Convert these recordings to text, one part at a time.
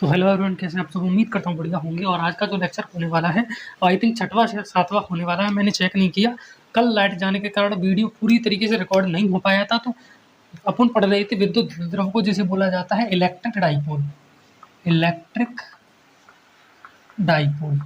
तो hello everyone, कैसे हैं आप सब। उम्मीद करता हूँ बढ़िया होंगे। और आज का जो लेक्चर होने वाला है आई थिंक छठवां या सातवां होने वाला है। मैंने चेक नहीं किया, कल लाइट जाने के कारण वीडियो पूरी तरीके से रिकॉर्ड नहीं हो पाया था। तो अपन पढ़ रहे थे विद्युत द्रव को, जिसे बोला जाता है इलेक्ट्रिक डाइपोल। इलेक्ट्रिक डाइपोल,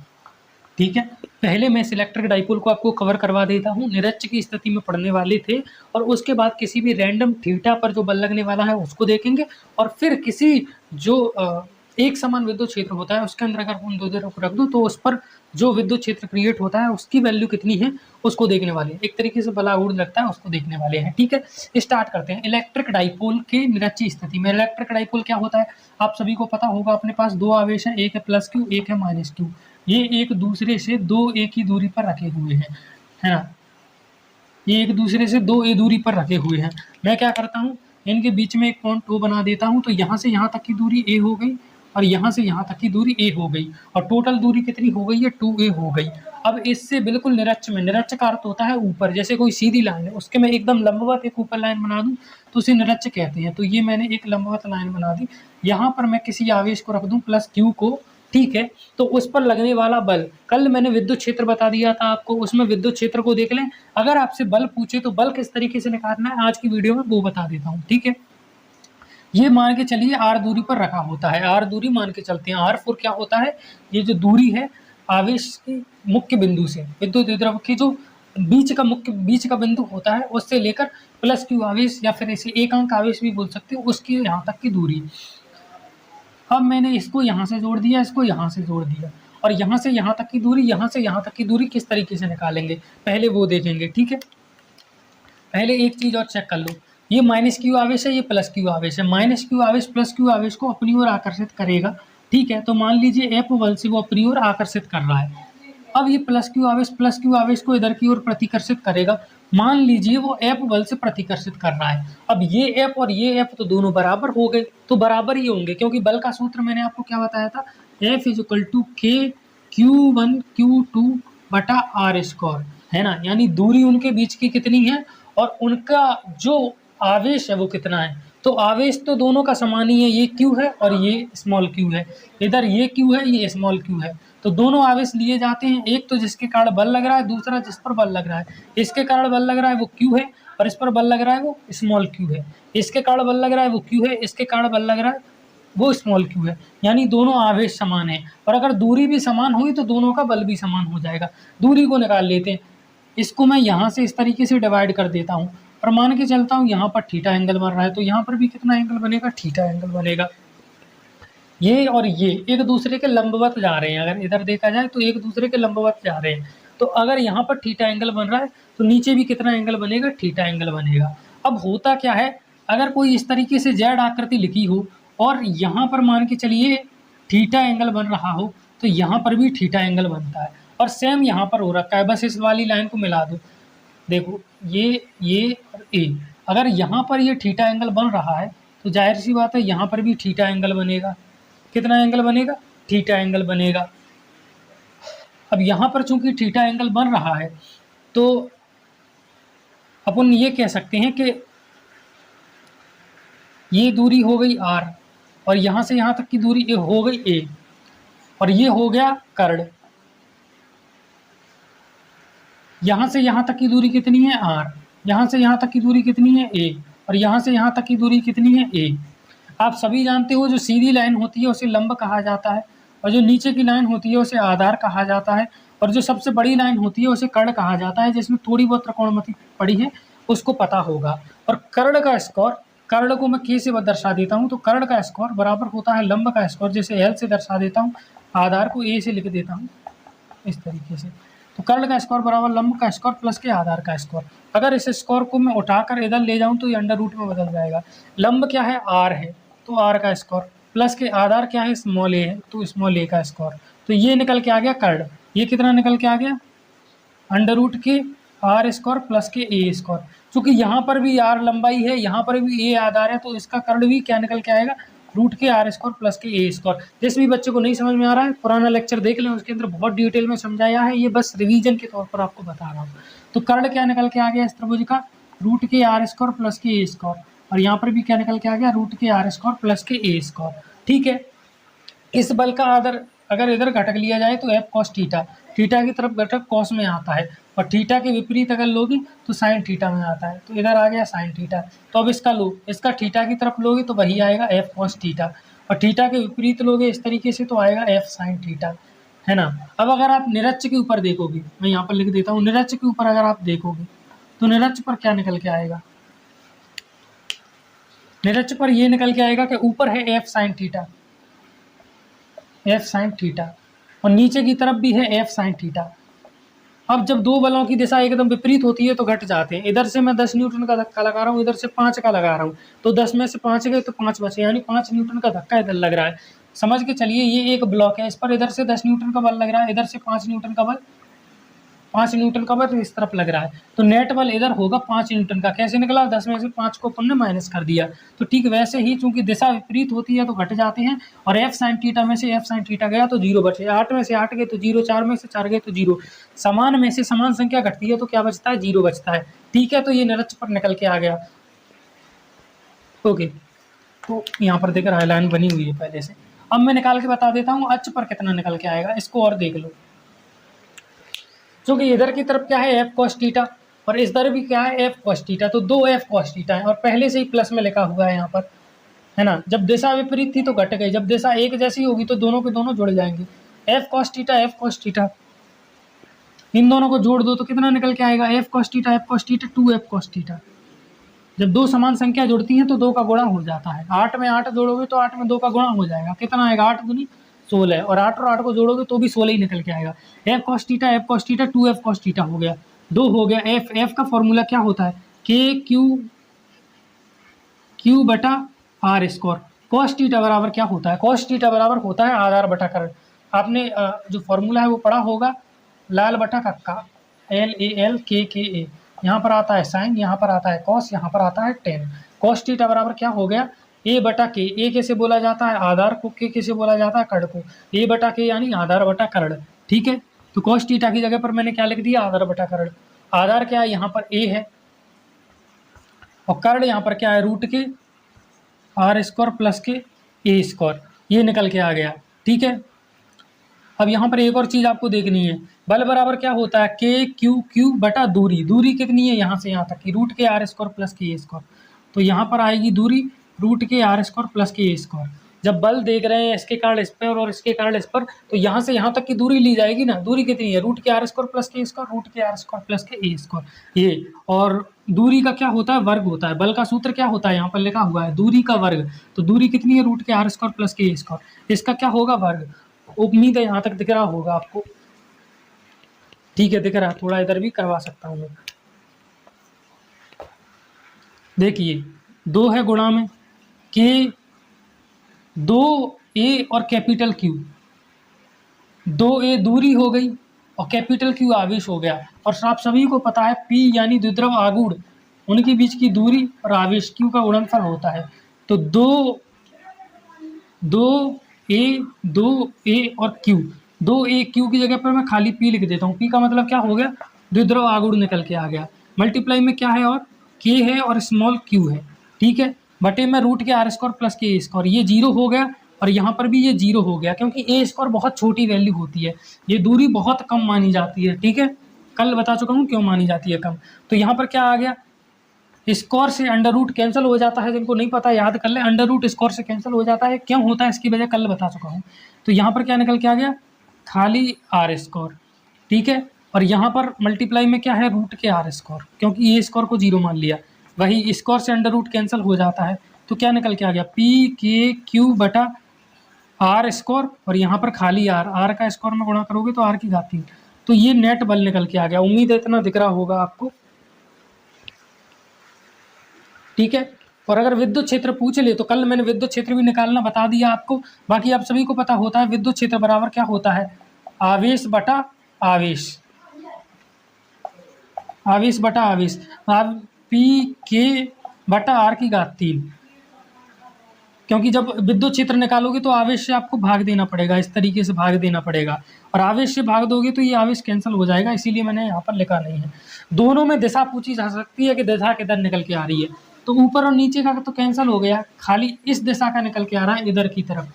ठीक है। पहले मैं इस इलेक्ट्रिक डाइपोल को आपको कवर करवा देता हूँ। निरच्च की स्थिति में पढ़ने वाले थे, और उसके बाद किसी भी रैंडम थीटा पर जो बल लगने वाला है उसको देखेंगे। और फिर किसी जो एक समान विद्युत क्षेत्र होता है उसके अंदर अगर उन दो द्रव को रख दो तो उस पर जो विद्युत क्षेत्र क्रिएट होता है उसकी वैल्यू कितनी है उसको देखने वाले हैं। एक तरीके से बलागुण लगता है उसको देखने वाले हैं, ठीक है। स्टार्ट करते हैं। इलेक्ट्रिक डाइपोल के निरच्ची स्थिति में इलेक्ट्रिक डाइपोल क्या होता है, आप सभी को पता होगा। अपने पास दो आवेश हैं, एक है प्लस क्यू, एक है माइनस क्यू। ये एक दूसरे से दो एक ही दूरी पर रखे हुए हैं, है ना। ये एक दूसरे से दो ए दूरी पर रखे हुए हैं। मैं क्या करता हूँ, इनके बीच में एक पॉइंट ओ बना देता हूँ। तो यहाँ से यहाँ तक की दूरी ए हो गई, और यहाँ से यहाँ तक की दूरी ए हो गई, और टोटल दूरी कितनी हो गई है, 2a हो गई। अब इससे बिल्कुल निरच्च में, निरच्च का अर्थ होता है ऊपर, जैसे कोई सीधी लाइन है उसके मैं एकदम लंबवत एक ऊपर लाइन बना दूं तो उसे निरच्च कहते हैं। तो ये मैंने एक लंबवत लाइन बना दी। यहाँ पर मैं किसी आवेश को रख दूं प्लस क्यू को, ठीक है। तो उस पर लगने वाला बल, कल मैंने विद्युत क्षेत्र बता दिया था आपको, उसमें विद्युत क्षेत्र को देख लें। अगर आपसे बल पूछे तो बल किस तरीके से निकालना है आज की वीडियो में वो बता देता हूँ, ठीक है। ये मान के चलिए आर दूरी पर रखा होता है, आर दूरी मान के चलते हैं। R4 क्या होता है, ये जो दूरी है आवेश के मुख्य बिंदु से विद्युत द्रव के जो बीच का बिंदु होता है उससे लेकर प्लस क्यू आवेश, या फिर इसे एक अंक आवेश भी बोल सकते हो, उसकी यहाँ तक की दूरी। अब मैंने इसको यहाँ से जोड़ दिया, इसको यहाँ से जोड़ दिया, और यहाँ से यहाँ तक की दूरी, यहाँ से यहाँ तक की दूरी किस तरीके से निकालेंगे पहले वो देखेंगे, ठीक है। पहले एक चीज और चेक कर लो, ये माइनस क्यू आवेश है, ये प्लस क्यू आवेश है। माइनस क्यू आवेश प्लस क्यू आवेश को अपनी ओर आकर्षित करेगा, ठीक है। तो मान लीजिए एफ बल से वो अपनी ओर आकर्षित कर रहा है। अब ये प्लस क्यू आवेश को इधर की ओर प्रतिकर्षित करेगा। मान लीजिए वो एफ बल से प्रतिकर्षित कर रहा है। अब ये एफ और ये एफ तो दोनों बराबर हो गए, तो बराबर ही होंगे, क्योंकि बल का सूत्र मैंने आपको क्या बताया था, एफ इज इक्वल टू के Q1 Q2 बटा आर स्क्वायर, है ना। यानी दूरी उनके बीच की कितनी है और उनका जो आवेश है वो कितना है। तो आवेश तो दोनों का समान ही है, ये Q है और ये स्मॉल q है। इधर ये Q है, ये स्मॉल q है। तो दोनों आवेश लिए जाते हैं, एक तो जिसके कारण बल लग रहा है, दूसरा जिस पर बल लग रहा है। इसके कारण बल लग रहा है वो Q है, और इस पर बल लग रहा है वो स्मॉल q है। इसके कारण बल लग रहा है वो Q है, इसके कारण बल लग रहा है वो स्मॉल q है। यानी दोनों आवेश समान है, और अगर दूरी भी समान हुई तो दोनों का बल भी समान हो जाएगा। दूरी को निकाल लेते हैं। इसको मैं यहाँ से इस तरीके से डिवाइड कर देता हूँ, और मान के चलता हूँ यहाँ पर थीटा एंगल बन रहा है, तो यहाँ पर भी कितना एंगल बनेगा, थीटा एंगल बनेगा। ये और ये एक दूसरे के लंबवत जा रहे हैं, अगर इधर देखा जाए तो एक दूसरे के लंबवत जा रहे हैं। तो अगर यहाँ पर थीटा एंगल बन रहा है तो नीचे भी कितना एंगल बनेगा, थीटा एंगल बनेगा। अब होता क्या है, अगर कोई इस तरीके से जेड आकृति लिखी हो और यहाँ पर मान के चलिए थीटा एंगल बन रहा हो, तो यहाँ पर भी थीटा एंगल बनता है, और सेम यहाँ पर हो रखा है। बस इस वाली लाइन को मिला दो, देखो ये और ए। अगर यहाँ पर ये थीटा एंगल बन रहा है तो जाहिर सी बात है यहाँ पर भी थीटा एंगल बनेगा। कितना एंगल बनेगा, थीटा एंगल बनेगा। अब यहाँ पर चूंकि थीटा एंगल बन रहा है तो अपन ये कह सकते हैं कि ये दूरी हो गई r, और यहाँ से यहाँ तक की दूरी हो गई a, और ये हो गया कर्ण। यहाँ से यहाँ तक की दूरी कितनी है r, यहाँ से यहाँ तक की दूरी कितनी है a, और यहाँ से यहाँ तक की दूरी कितनी है a। आप सभी जानते हो जो सीधी लाइन होती है उसे लंब कहा जाता है, और जो नीचे की लाइन होती है उसे आधार कहा जाता है, और जो सबसे बड़ी लाइन होती है उसे कर्ण कहा जाता है। जिसमें थोड़ी बहुत त्रिकोणमिति पड़ी है उसको पता होगा। और कर्ण का स्क्वायर, कर्ण को मैं k से दर्शा देता हूँ, तो कर्ण का स्क्वायर बराबर होता है लंब का स्क्वायर, जैसे l से दर्शा देता हूँ, आधार को a से लिख देता हूँ इस तरीके से। तो कर्ण का स्क्वायर बराबर लंब का स्क्वायर प्लस के आधार का स्क्वायर। अगर इस स्क्वायर को मैं उठाकर इधर ले जाऊं तो ये अंडर रूट में बदल जाएगा। लंब क्या है, r है, तो r का स्क्वायर, प्लस के आधार क्या है, स्मॉल a है, तो स्मॉल a का स्क्वायर। तो ये निकल के आ गया कर्ण। ये कितना निकल के आ गया, अंडर रूट के r स्क्वायर प्लस के a स्क्वायर। चूंकि यहाँ पर भी r लंबाई है, यहाँ पर भी a आधार है, तो इसका कर्ण भी क्या निकल के आएगा, रूट के r स्क्वायर प्लस के a स्क्वायर। जिस भी बच्चे को नहीं समझ में आ रहा है पुराना लेक्चर देख लें, उसके अंदर बहुत डिटेल में समझाया है, ये बस रिवीजन के तौर पर आपको बता रहा हूँ। तो कर्ण क्या निकल के आ गया इस त्रिभुज का, रूट के r स्क्वायर प्लस के a स्क्वायर, और यहाँ पर भी क्या निकल के आ गया, रूट के r स्क्वायर प्लस के a स्क्वायर, ठीक है। इस बल का आदर अगर इधर घटक लिया जाए तो एफ कॉस थीटा, थीटा की तरफ घटक कॉस में आता है, और थीटा के विपरीत अगर लोगे तो साइन थीटा में आता है, तो इधर आ गया साइन थीटा। तो अब इसका लो, इसका थीटा की तरफ लोगे तो वही आएगा एफ कॉस थीटा, और थीटा के विपरीत लोगे इस तरीके से तो आएगा एफ साइन थीटा, है ना। अब अगर आप निरच्च के ऊपर देखोगे, मैं यहाँ पर लिख देता हूँ, निरच्च के ऊपर अगर आप देखोगे तो निरच्च पर क्या निकल के आएगा, निरच्च पर ये निकल के आएगा कि ऊपर है F sine theta, F sine theta, और नीचे की तरफ भी है एफ साइन थीटा। अब जब दो बलों की दिशा एकदम विपरीत होती है तो घट जाते हैं। इधर से मैं 10 न्यूटन का धक्का लगा रहा हूँ, इधर से 5 का लगा रहा हूँ, तो 10 में से 5 गए तो 5 बचे, यानी 5 न्यूटन का धक्का इधर लग रहा है। समझ के चलिए ये एक ब्लॉक है, इस पर इधर से 10 न्यूटन का बल लग रहा है, इधर से 5 न्यूटन का बल, 5 न्यूटन का बल इस तरफ लग रहा है, तो नेट बल इधर होगा 5 न्यूटन का। कैसे निकला, 10 में से 5 को अपन ने माइनस कर दिया। तो ठीक वैसे ही चूंकि दिशा विपरीत होती है तो घट जाते हैं, और एफ साइन थीटा में से एफ साइन थीटा गया तो 0 बचे, 8 में से 8 गए तो 0, 4 में से 4 गए तो 0, समान में से समान संख्या घटती है तो क्या बचता है, 0 बचता है। ठीक है, तो ये निरच्च पर निकल के आ गया। ओके, तो यहाँ पर देख रहा है लाइन बनी हुई है पहले से। अब मैं निकाल के बता देता हूँ अच्छ पर कितना निकल के आएगा, इसको और देख लो। क्योंकि इधर की तरफ क्या है एफ कॉस थीटा, और इस तरफ भी क्या है एफ कॉस थीटा, तो 2 एफ कॉस थीटा है, और पहले से ही प्लस में लिखा हुआ है यहाँ पर, है ना। जब दिशा विपरीत थी तो घट गई, जब दिशा एक जैसी होगी तो दोनों के दोनों जुड़ जाएंगे। एफ कॉस थीटा, इन दोनों को जोड़ दो तो कितना निकल के आएगा, F cos theta 2 F cos theta. जब दो समान संख्या जुड़ती हैं तो 2 का गुणा हो जाता है। 8 में 8 जोड़ोगे तो 8 में 2 का गुणा हो जाएगा, कितना आएगा, 8 दूनी 16, और 8 और 8 को जोड़ोगे तो भी 16 ही निकल के आएगा। F cos theta 2 F cos theta हो गया, 2 हो गया। एफ का फॉर्मूला क्या होता है, के क्यू बटा आर स्क्वायर। कॉस थीटा बराबर क्या होता है, कॉस थीटा बराबर होता है आधार बटा कर्ण। आपने जो फॉर्मूला है वो पढ़ा होगा, लाल बटा कक्का, LAL KKA, यहाँ पर आता है साइन, यहाँ पर आता है कॉस, यहाँ पर आता है टेन। कॉस थीटा बराबर क्या हो गया, ए बटा के, ए कैसे बोला जाता है आधार को, के कैसे बोला जाता है कर्ण को, ए बटा के यानी आधार बटा कर्ण। ठीक है, तो कॉस थीटा की जगह पर मैंने क्या लिख दिया, आधार बटा कर्ण। आधार क्या है, यहाँ पर ए है, और कर्ण यहाँ पर क्या है, रूट के आर स्क्वायर प्लस के ए स्क्वायर, ये निकल के आ गया। ठीक है, अब यहाँ पर एक और चीज़ आपको देखनी है, बल बराबर क्या होता है, के क्यू बटा दूरी। दूरी कितनी है यहाँ से यहाँ तक की, रूट के आर स्क्वायर प्लस के ए स्क्वायर, तो यहाँ पर आएगी दूरी रूट के आर स्क्वायर प्लस के ए स्क्वायर। जब बल देख रहे हैं इसके कारण इस पर और इसके कारण इस पर, तो यहाँ से यहाँ तक की दूरी ली जाएगी ना। दूरी कितनी है, रूट के आर स्क्वायर प्लस के ए स्क्वायर, रूट के आर स्क्वायर प्लस के ए स्क्वायर, ये। और दूरी का क्या होता है, वर्ग होता है। बल का सूत्र क्या होता है, यहाँ पर लिखा हुआ है दूरी का वर्ग, तो दूरी कितनी है, रूट के आर स्क्वायर प्लस के ए स्क्वायर, इसका क्या होगा, वर्ग। उम्मीद है यहाँ तक दिख रहा होगा आपको। ठीक है, दिख रहा है, थोड़ा इधर भी करवा सकता हूँ मैं। देखिए 2 है गुणा में के 2a और कैपिटल क्यू, 2a दूरी हो गई और कैपिटल क्यू आवेश हो गया। और आप सभी को पता है P यानी द्विध्रुव आघूर्ण, उनके बीच की दूरी और आवेश Q का गुणनफल होता है। तो 2a और Q, 2a Q की जगह पर मैं खाली P लिख देता हूँ। P का मतलब क्या हो गया, द्विध्रुव आघूर्ण निकल के आ गया। मल्टीप्लाई में क्या है, और K है और स्मॉल q है। ठीक है, बटे में रूट के आर स्क्वायर प्लस के ए स्क्वायर, ये 0 हो गया, और यहाँ पर भी ये 0 हो गया, क्योंकि ए स्क्वायर बहुत छोटी वैल्यू होती है, ये दूरी बहुत कम मानी जाती है। ठीक है, कल बता चुका हूँ क्यों मानी जाती है कम। तो यहाँ पर क्या आ गया, स्क्वायर से अंडर रूट कैंसिल हो जाता है, जिनको नहीं पता याद कर ले, अंडर रूट स्क्वायर से कैंसिल हो जाता है। क्यों होता है इसकी वजह कल बता चुका हूँ। तो यहाँ पर क्या निकल के आ गया, खाली आर स्क्वायर। ठीक है, और यहाँ पर मल्टीप्लाई में क्या है, रूट के आर स्क्वायर, क्योंकि ए स्क्वायर को 0 मान लिया। वही स्क्वायर से अंडर रूट कैंसिल हो जाता है, तो क्या निकल के आ गया, पी के क्यू बटा आर स्क्वायर, और यहाँ पर खाली आर, आर का स्क्वायर में गुणा करोगे तो आर की घात 3। तो ये नेट बल निकल के आ गया। उम्मीद है इतना दिख रहा होगा आपको। ठीक है, और अगर विद्युत क्षेत्र पूछ ले तो कल मैंने विद्युत क्षेत्र भी निकालना बता दिया आपको। बाकी आप सभी को पता होता है विद्युत क्षेत्र बराबर क्या होता है, आवेश बटा आवेश, आवेश बटा आवेश, पी के बटा आर की घात 3। क्योंकि जब विद्युत क्षेत्र निकालोगे तो आवेश से आपको भाग देना पड़ेगा, इस तरीके से भाग देना पड़ेगा, और आवेश से भाग दोगे तो ये आवेश कैंसिल हो जाएगा, इसीलिए मैंने यहाँ पर लिखा नहीं है। दोनों में दिशा पूछी जा सकती है कि दिशा किधर निकल के आ रही है। तो ऊपर और नीचे का तो कैंसिल हो गया, खाली इस दिशा का निकल के आ रहा है इधर की तरफ।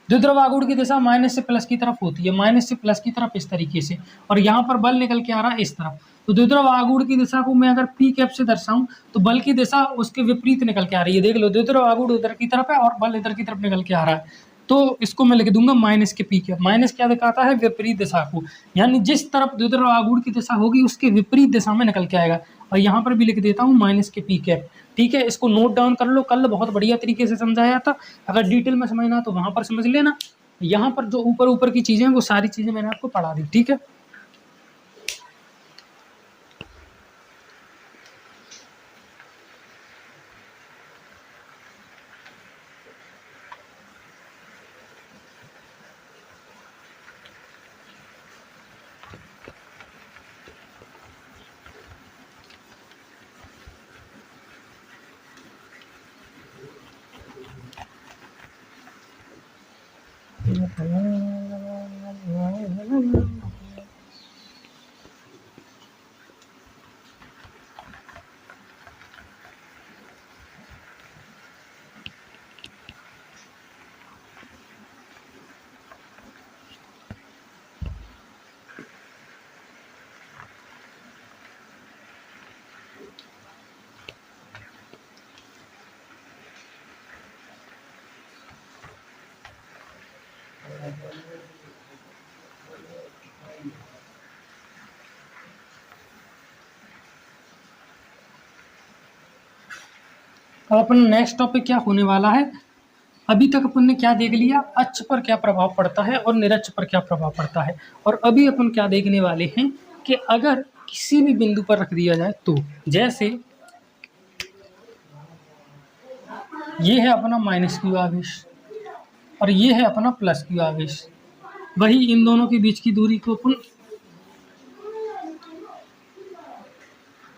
द्विध्रुव आघूर्ण की दिशा माइनस से प्लस की तरफ होती है, माइनस से प्लस की तरफ इस तरीके से, और यहाँ पर बल निकल के आ रहा है इस तरफ। तो द्विध्रुव आघूर्ण की दिशा को मैं अगर पी कैप से दर्शाऊं तो बल की दिशा उसके विपरीत निकल के आ रही है। देख लो, द्विध्रुव आघूर्ण उधर की तरफ है और बल इधर की तरफ निकल के आ रहा है। तो इसको मैं लिख दूंगा माइनस के पी कैप। माइनस क्या दिखाता है? विपरीत दिशा को, यानी जिस तरफ द्विध्रुव आघूर्ण की दिशा होगी उसके विपरीत दिशा में निकल के आएगा। और यहाँ पर भी लिख देता हूँ माइनस के पी कैप। ठीक है, इसको नोट डाउन कर लो, कल बहुत बढ़िया तरीके से समझाया था। अगर डिटेल में समझना तो वहां पर समझ लेना। यहाँ पर जो ऊपर ऊपर की चीजें हैं वो सारी चीजें मैंने आपको पढ़ा दी। ठीक है, अब अपन नेक्स्ट टॉपिक क्या होने वाला है। अभी तक अपन ने क्या देख लिया, अक्ष पर क्या प्रभाव पड़ता है और निरक्ष पर क्या प्रभाव पड़ता है। और अभी अपन क्या देखने वाले हैं कि अगर किसी भी बिंदु पर रख दिया जाए तो, जैसे ये है अपना माइनस क्यू आवेश और ये है अपना प्लस क्यू आवेश, वही इन दोनों के बीच की दूरी को अपन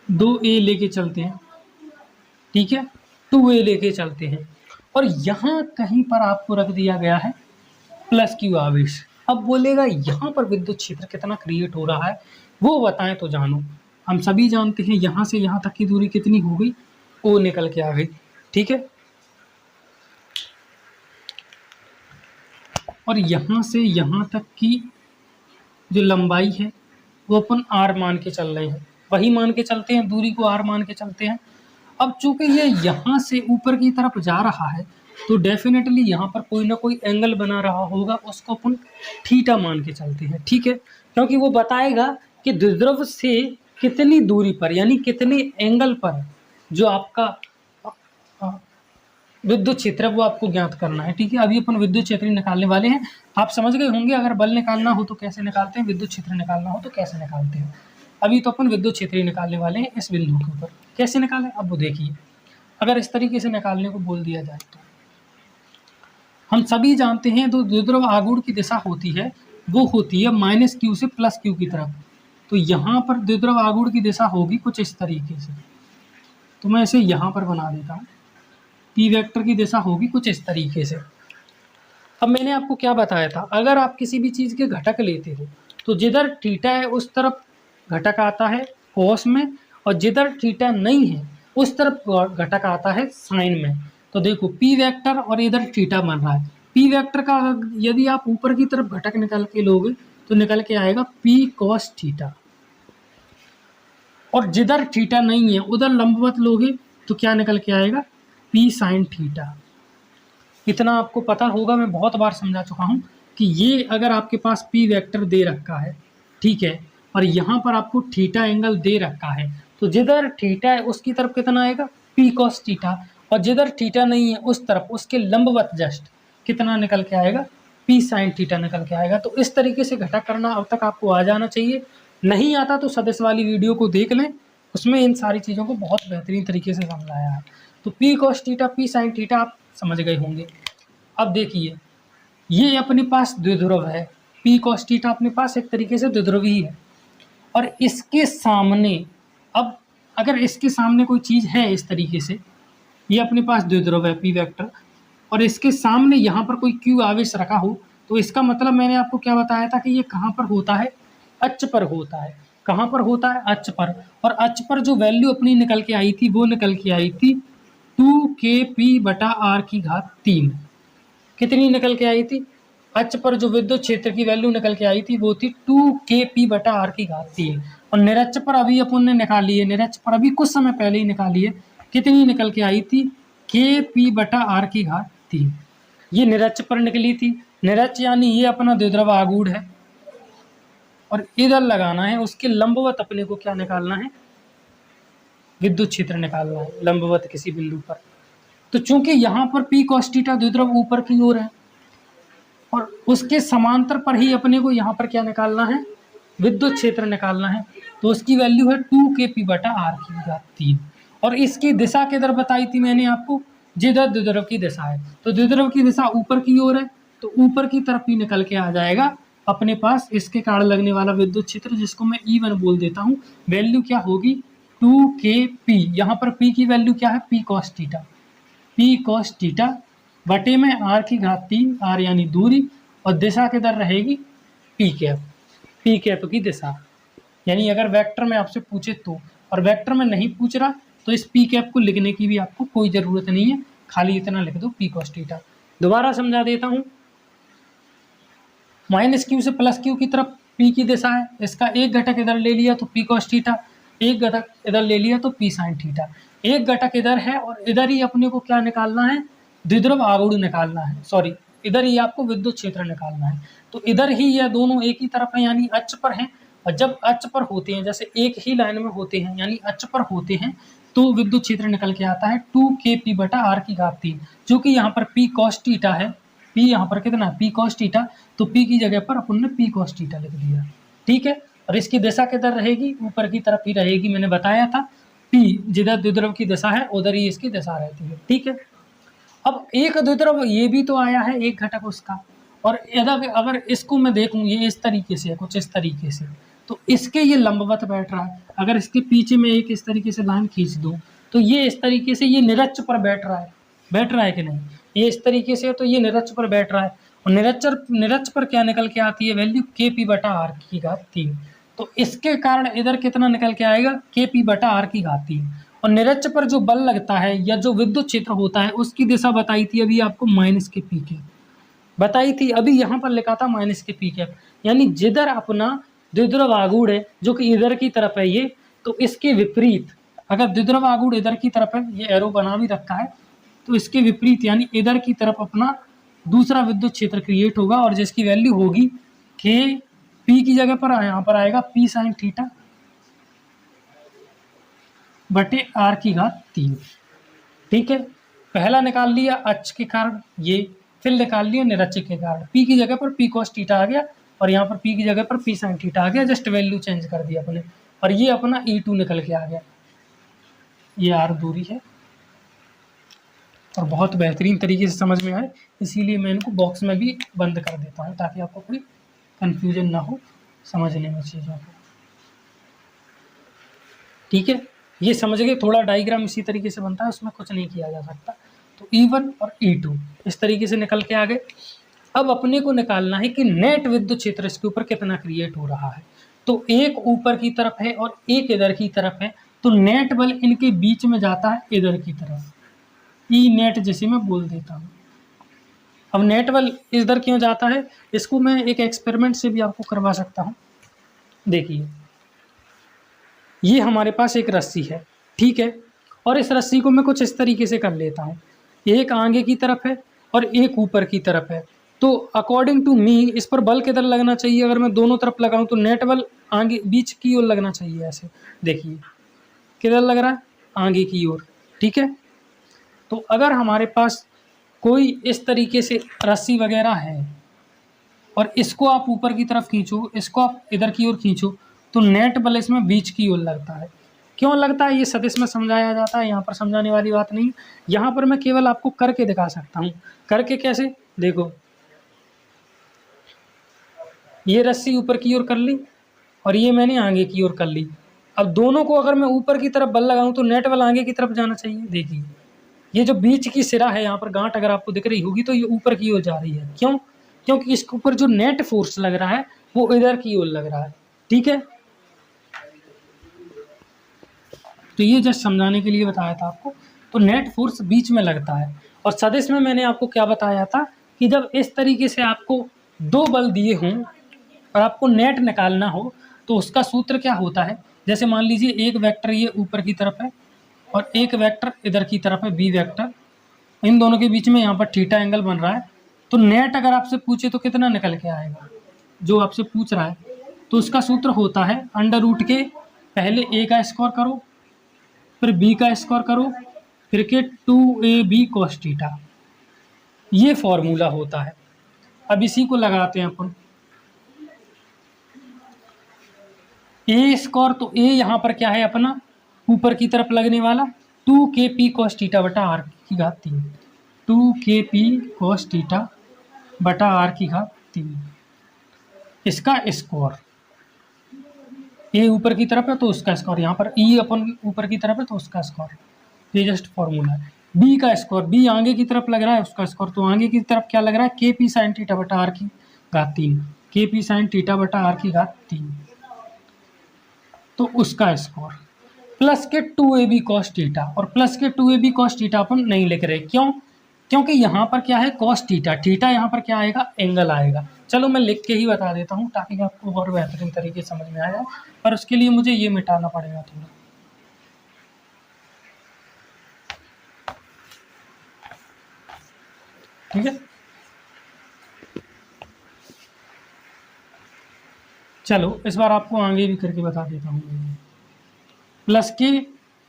2a लेके चलते हैं। ठीक है, 2a लेके चलते हैं और यहाँ कहीं पर आपको रख दिया गया है प्लस क्यू आवेश। अब बोलेगा यहाँ पर विद्युत क्षेत्र कितना क्रिएट हो रहा है वो बताएं तो जानो। हम सभी जानते हैं यहाँ से यहाँ तक की दूरी कितनी हो गई, ओ निकल के आ गई। ठीक है, और यहाँ से यहाँ तक की जो लंबाई है वो अपन r मान के चल रहे हैं, वही मान के चलते हैं, दूरी को r मान के चलते हैं। अब चूंकि ये यहाँ से ऊपर की तरफ जा रहा है तो डेफिनेटली यहाँ पर कोई ना कोई एंगल बना रहा होगा, उसको अपन थीटा मान के चलते हैं। ठीक है, क्योंकि वो बताएगा कि द्विध्रुव से कितनी दूरी पर यानी कितने एंगल पर जो आपका विद्युत क्षेत्र है वो आपको ज्ञात करना है। ठीक है, अभी अपन विद्युत क्षेत्र निकालने वाले हैं। आप समझ गए होंगे अगर बल निकालना हो तो कैसे निकालते हैं, विद्युत क्षेत्र निकालना हो तो कैसे निकालते हैं। अभी तो अपन विद्युत क्षेत्र निकालने वाले हैं इस बिंदु के ऊपर। कैसे निकालें अब वो देखिए। अगर इस तरीके से निकालने को बोल दिया जाए तो हम सभी जानते हैं तो द्विध्रुव आघूर्ण की दिशा होती है वो होती है माइनस क्यू से प्लस क्यू की तरफ। तो यहाँ पर द्विध्रुव आघूर्ण की दिशा होगी कुछ इस तरीके से, तो मैं इसे यहाँ पर बना देता हूँ। पी वेक्टर की दिशा होगी कुछ इस तरीके से। अब मैंने आपको क्या बताया था, अगर आप किसी भी चीज़ के घटक लेते हो तो जिधर थीटा है उस तरफ घटक आता है कॉस में, और जिधर थीटा नहीं है उस तरफ घटक आता है साइन में। तो देखो पी वेक्टर और इधर थीटा बन रहा है। पी वेक्टर का यदि आप ऊपर की तरफ घटक निकाल के लोगे तो निकल के आएगा पी कॉस थीटा, और जिधर थीटा नहीं है उधर लंबवत लोगे तो क्या निकल के आएगा पी साइन थीटा। इतना आपको पता होगा, मैं बहुत बार समझा चुका हूँ कि ये अगर आपके पास पी वेक्टर दे रखा है, ठीक है, और यहाँ पर आपको थीटा एंगल दे रखा है, तो जिधर थीटा है उसकी तरफ कितना आएगा पी कॉस थीटा, और जिधर थीटा नहीं है उस तरफ उसके लंबवत जस्ट कितना निकल के आएगा पी साइन थीटा निकल के आएगा। तो इस तरीके से घटक करना अब तक आपको आ जाना चाहिए। नहीं आता तो सदस्य वाली वीडियो को देख लें, उसमें इन सारी चीज़ों को बहुत बेहतरीन तरीके से समझाया है। तो P cos theta P sine theta आप समझ गए होंगे। अब देखिए ये अपने पास द्विध्रुव है, पी कॉस थीटा अपने पास एक तरीके से द्विध्रुव ही है, और इसके सामने अब अगर इसके सामने कोई चीज़ है इस तरीके से, ये अपने पास द्विध्रुव है पी वेक्टर, और इसके सामने यहाँ पर कोई क्यू आवेश रखा हो, तो इसका मतलब मैंने आपको क्या बताया था कि ये कहाँ पर होता है, अक्ष पर होता है। कहाँ पर होता है, अक्ष पर। और अक्ष पर जो वैल्यू अपनी निकल के आई थी वो निकल के आई थी 2kp/r3। कितनी निकल के आई थी अक्ष पर जो विद्युत क्षेत्र की वैल्यू निकल के आई थी वो थी 2kp/r3 और निरक्ष पर अभी अपन ने निकाली है, निरक्ष पर अभी कुछ समय पहले ही निकाली है, कितनी निकल के आई थी kp/r3। ये निरक्ष पर निकली थी। निरक्ष यानी ये अपना द्विध्रुव आगूढ़ है और इधर लगाना है उसके लंबवत अपने को क्या निकालना है, विद्युत क्षेत्र निकालना है लंबवत किसी बिंदु पर। तो चूंकि यहाँ पर p cos थीटा द्विध्रुव ऊपर की ओर है और उसके समांतर पर ही अपने को यहाँ पर क्या निकालना है, विद्युत क्षेत्र निकालना है, तो उसकी वैल्यू है 2kp/r3 और इसकी दिशा किधर बताई थी मैंने आपको, जिधर द्विध्रुव की दिशा है। तो द्विध्रुव की दिशा ऊपर की ओर है तो ऊपर की तरफ ही निकल के आ जाएगा अपने पास इसके कारण लगने वाला विद्युत क्षेत्र, जिसको मैं E1 बोल देता हूँ। वैल्यू क्या होगी 2kp, यहाँ पर p की वैल्यू क्या है p cos थीटा बटे में r3 r यानी दूरी और दिशा किधर रहेगी p कैप की दिशा। यानी अगर वेक्टर में आपसे पूछे तो, और वेक्टर में नहीं पूछ रहा तो इस p कैप को लिखने की भी आपको कोई ज़रूरत नहीं है, खाली इतना लिख दो p cos थीटा। दोबारा समझा देता हूँ, -q से +q की तरफ p की दिशा है, इसका एक घटक इधर ले लिया तो p cos थीटा, एक घटक इधर ले लिया तो p sin थीटा। एक घटक इधर है और इधर ही अपने को क्या निकालना है, द्विध्रुव आगूढ़ निकालना है, सॉरी इधर ही आपको विद्युत क्षेत्र निकालना है। तो इधर ही यह दोनों एक ही तरफ है यानी अक्ष पर हैं, और जब अक्ष पर होते हैं जैसे एक ही लाइन में होते हैं यानी अक्ष पर होते हैं तो विद्युत क्षेत्र निकल के आता है 2kp/r3, जो कि यहाँ पर p cos थीटा है। p यहाँ पर कितना p cos थीटा, तो p की जगह पर अपन ने p cos थीटा लिख दिया, ठीक है। और इसकी दिशा किधर रहेगी, ऊपर की तरफ ही रहेगी, मैंने बताया था p जिधर द्विध्रुव की दिशा है उधर ही इसकी दिशा रहती है, ठीक है। अब एक द्विध्रुव ये भी तो आया है एक घटक उसका, और अगर इसको मैं देखूं ये इस तरीके से है, कुछ इस तरीके से, तो इसके ये लंबवत बैठ रहा है। अगर इसके पीछे में एक इस तरीके से लाइन खींच दूं तो ये इस तरीके से ये निरक्ष पर बैठ रहा है कि नहीं, ये इस तरीके से है तो ये निरक्ष पर बैठ रहा है, और निरक्ष पर क्या निकल के आती है वैल्यू kp/r3। तो इसके कारण इधर कितना निकल के आएगा kp/r3। और निरक्ष पर जो बल लगता है या जो विद्युत क्षेत्र होता है उसकी दिशा बताई थी अभी आपको -kp बताई थी, अभी यहाँ पर लिखा था -kp, यानी जिधर अपना द्विध्रुव आगूढ़ है जो कि इधर की तरफ है ये, तो इसके विपरीत अगर द्विध्रुव आगूढ़ इधर की तरफ है, ये एरो बना भी रखा है, तो इसके विपरीत यानी इधर की तरफ अपना दूसरा विद्युत क्षेत्र क्रिएट होगा और जिसकी वैल्यू होगी k, p की जगह पर यहाँ पर आएगा p sin थीटा बटे r3, ठीक है। पहला निकाल लिया अक्ष के कारण ये, फिर निकाल लिया निरक्ष के कारण, p की जगह पर p cos थीटा आ गया और यहाँ पर p की जगह पर p sin थीटा आ गया, जस्ट वैल्यू चेंज कर दिया अपने, और ये अपना E2 निकल के आ गया। ये r दूरी है और बहुत बेहतरीन तरीके से समझ में आए, इसीलिए मैं इनको बॉक्स में भी बंद कर देता हूँ ताकि आपको कोई कन्फ्यूजन ना हो समझने में चीज़ों को, ठीक है। ये समझ गए, थोड़ा डायग्राम इसी तरीके से बनता है, उसमें कुछ नहीं किया जा सकता। तो E1 और E2 इस तरीके से निकल के आ गए। अब अपने को निकालना है कि नेट विद्युत क्षेत्र इसके ऊपर कितना क्रिएट हो रहा है। तो एक ऊपर की तरफ है और एक इधर की तरफ है, तो नेट बल इनके बीच में जाता है इधर की तरफ, ई नेट जिसे मैं बोल देता हूँ। अब नेट बल इधर क्यों जाता है, इसको मैं एक एक्सपेरिमेंट से भी आपको करवा सकता हूँ। देखिए ये हमारे पास एक रस्सी है, ठीक है, और इस रस्सी को मैं कुछ इस तरीके से कर लेता हूँ, एक आगे की तरफ है और एक ऊपर की तरफ है। तो अकॉर्डिंग टू मी इस पर बल किधर लगना चाहिए, अगर मैं दोनों तरफ लगाऊं तो नेट बल आगे बीच की ओर लगना चाहिए। ऐसे देखिए किधर लग रहा है, आगे की ओर, ठीक है। तो अगर हमारे पास कोई इस तरीके से रस्सी वगैरह है और इसको आप ऊपर की तरफ खींचो, इसको आप इधर की ओर खींचो, तो नेट बल इसमें बीच की ओर लगता है। क्यों लगता है ये सदिश में समझाया जाता है, यहाँ पर समझाने वाली बात नहीं, यहाँ पर मैं केवल आपको करके दिखा सकता हूँ। करके कैसे, देखो ये रस्सी ऊपर की ओर कर ली और ये मैंने आगे की ओर कर ली। अब दोनों को अगर मैं ऊपर की तरफ बल लगाऊं तो नेट बल आगे की तरफ जाना चाहिए। देखिए ये जो बीच की सिरा है, यहाँ पर गांठ अगर आपको दिख रही होगी तो ये ऊपर की ओर जा रही है। क्यों, क्योंकि इसके ऊपर जो नेट फोर्स लग रहा है वो इधर की ओर लग रहा है, ठीक है। तो ये जस्ट समझाने के लिए बताया था आपको। तो नेट फोर्स बीच में लगता है, और सदिश में मैंने आपको क्या बताया था कि जब इस तरीके से आपको दो बल दिए हों और आपको नेट निकालना हो तो उसका सूत्र क्या होता है। जैसे मान लीजिए एक वेक्टर ये ऊपर की तरफ है और एक वेक्टर इधर की तरफ है बी वेक्टर, इन दोनों के बीच में यहाँ पर थीटा एंगल बन रहा है। तो नेट अगर आपसे पूछे तो कितना निकल के आएगा, जो आपसे पूछ रहा है, तो उसका सूत्र होता है अंडर रूट के पहले ए का स्क्वायर करो, फिर बी का स्क्वायर करो, फिर के 2ab cos थीटा, ये फॉर्मूला होता है। अब इसी को लगाते हैं अपन ए स्क्वायर, तो ए यहाँ पर क्या है अपना ऊपर की तरफ लगने वाला 2kp cos थीटा बटा आर की घात 3, 2kp cos थीटा बटा आर की घात 3, इसका स्क्वायर, ए ऊपर की तरफ है तो उसका स्क्वायर, यहाँ पर ई अपन ऊपर की तरफ है तो उसका स्क्वायर, ये जस्ट फॉर्मूला है। बी का स्क्वायर, बी आगे की तरफ लग रहा है उसका स्क्वायर, तो आगे की तरफ क्या लग रहा है के पी साइन थीटा बटा आर की घात 3, के पी साइन थीटा बटा आर की घात 3, तो उसका स्क्वायर प्लस के 2ab cos थीटा, और प्लस के 2ab cos थीटा अपन नहीं लिख रहे, क्यों? क्योंकि यहाँ पर क्या है cos थीटा, थीटा यहाँ पर क्या आएगा एंगल आएगा। चलो मैं लिख के ही बता देता हूँ ताकि आपको और बेहतरीन तरीके से समझ में आ जाए, पर उसके लिए मुझे ये मिटाना पड़ेगा थोड़ा। ठीक है, चलो इस बार आपको आगे भी करके बता देता हूँ। प्लस के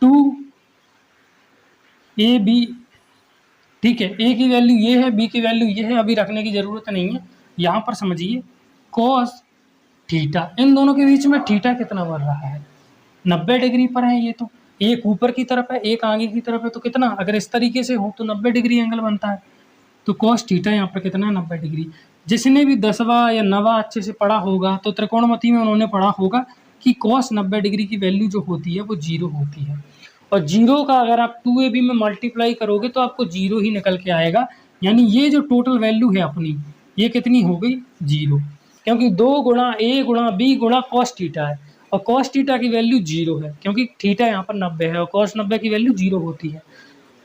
2ab, ठीक है, ए की वैल्यू ये है, बी की वैल्यू ये है, अभी रखने की ज़रूरत नहीं है। यहाँ पर समझिए cos थीटा, इन दोनों के बीच में थीटा कितना बन रहा है 90 डिग्री पर है। ये तो एक ऊपर की तरफ है एक आगे की तरफ है, तो कितना, अगर इस तरीके से हो तो 90 डिग्री एंगल बनता है। तो cos थीटा यहाँ पर कितना है 90 डिग्री। जिसने भी 10वां या 9वां अच्छे से पढ़ा होगा तो त्रिकोणमिति में उन्होंने पढ़ा होगा कि cos 90 डिग्री की वैल्यू जो होती है वो 0 होती है, और 0 का अगर आप 2ab में मल्टीप्लाई करोगे तो आपको 0 ही निकल के आएगा। यानी ये जो टोटल वैल्यू है अपनी, ये कितनी हो गई 0, क्योंकि 2 गुणा a गुणा b गुणा cos थीटा है, और cos थीटा की वैल्यू 0 है क्योंकि थीटा यहाँ पर 90 है और cos 90 की वैल्यू 0 होती है।